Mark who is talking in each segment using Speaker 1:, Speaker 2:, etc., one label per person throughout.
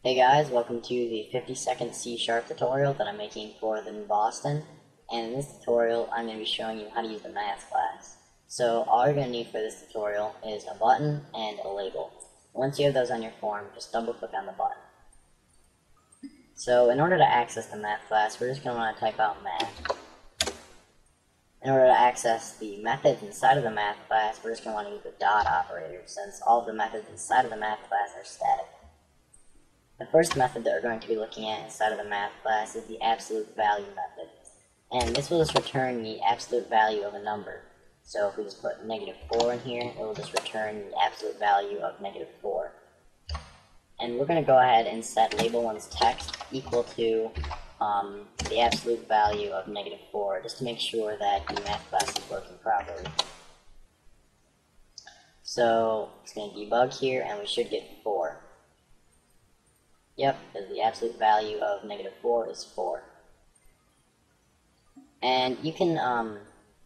Speaker 1: Hey guys, welcome to the 50-second C# tutorial that I'm making for the new Boston. And in this tutorial, I'm going to be showing you how to use the math class. So all you're going to need for this tutorial is a button and a label. Once you have those on your form, just double click on the button. So in order to access the math class, we're just going to want to type out math. In order to access the methods inside of the math class, we're just going to want to use the dot operator, since all of the methods inside of the math class are static. The first method that we're going to be looking at inside of the math class is the absolute value method. And this will just return the absolute value of a number. So if we just put -4 in here, it will just return the absolute value of -4. And we're going to go ahead and set label one's text equal to the absolute value of -4, just to make sure that the math class is working properly. So it's going to debug here, and we should get 4. Yep, because the absolute value of -4 is 4. And you can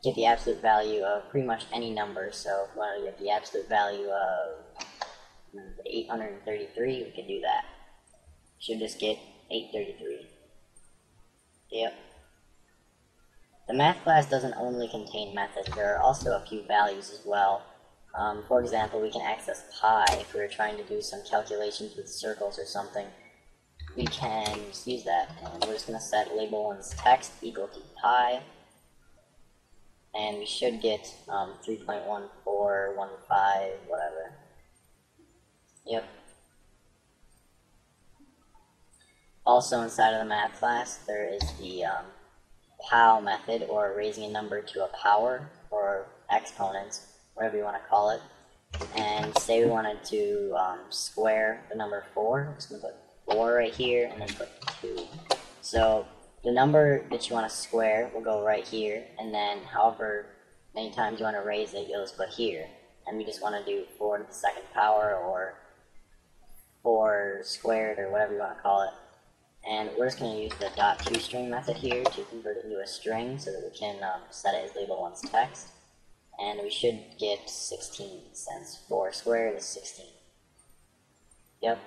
Speaker 1: get the absolute value of pretty much any number, so if you want to get the absolute value of 833, we can do that. Should just get 833. Yep. The math class doesn't only contain methods, there are also a few values as well. For example, we can access pi if we were trying to do some calculations with circles or something. We can just use that, and we're just going to set label one's text equal to pi, and we should get 3.1415, whatever. Yep. Also inside of the math class, there is the pow method, or raising a number to a power, or exponents, whatever you want to call it. And say we wanted to square the number 4, we're just going to put 4 right here, and then put 2. So the number that you want to square will go right here, and then however many times you want to raise it, you'll just put here. And we just want to do 4 to the second power, or 4 squared, or whatever you want to call it. And we're just going to use the .toString method here to convert it into a string so that we can set it as label one's text. And we should get 16, since 4 squared is 16. Yep.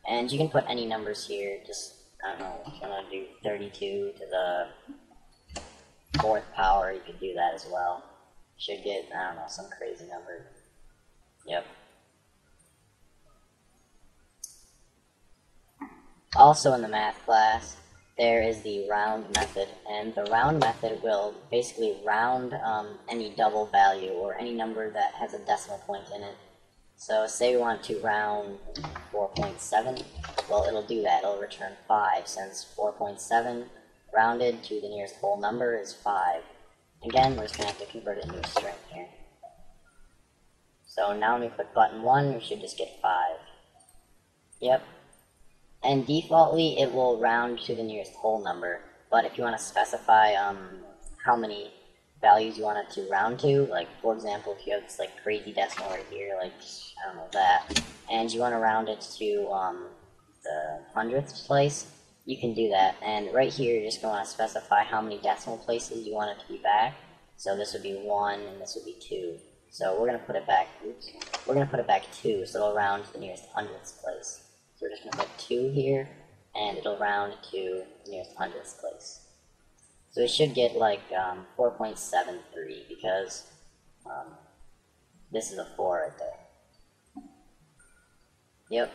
Speaker 1: And you can put any numbers here, just, I don't know, if you want to do 32 to the 4th power, you could do that as well. Should get, I don't know, some crazy number. Yep. Also in the math class, there is the round method, and the round method will basically round any double value, or any number that has a decimal point in it. So say we want to round 4.7, well, it'll do that. It'll return 5, since 4.7 rounded to the nearest whole number is 5. Again, we're just going to have to convert it into a string here. So now when we click button 1, we should just get 5. Yep. And defaultly, it will round to the nearest whole number, but if you want to specify how many values you want it to round to, like for example, if you have this like crazy decimal right here, like I don't know that, and you want to round it to the 100th place, you can do that. And right here, you're just going to want to specify how many decimal places you want it to be back. So this would be 1, and this would be 2. So we're going to put it back. Oops, we're going to put it back 2, so it'll round to the nearest 100th place. So we're just going to put 2 here, and it'll round to the nearest 100th place. So we should get like 4.73, because this is a 4 right there. Yep.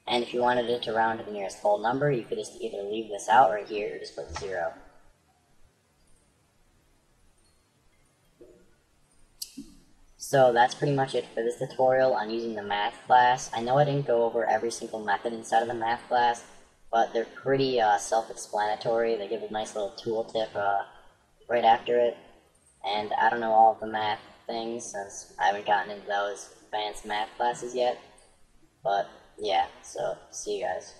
Speaker 1: And if you wanted it to round to the nearest whole number, you could just either leave this out right here, or just put 0. So that's pretty much it for this tutorial on using the math class. I know I didn't go over every single method inside of the math class, but they're pretty self-explanatory. They give a nice little tooltip right after it. And I don't know all of the math things, since I haven't gotten into those advanced math classes yet. But yeah, so see you guys.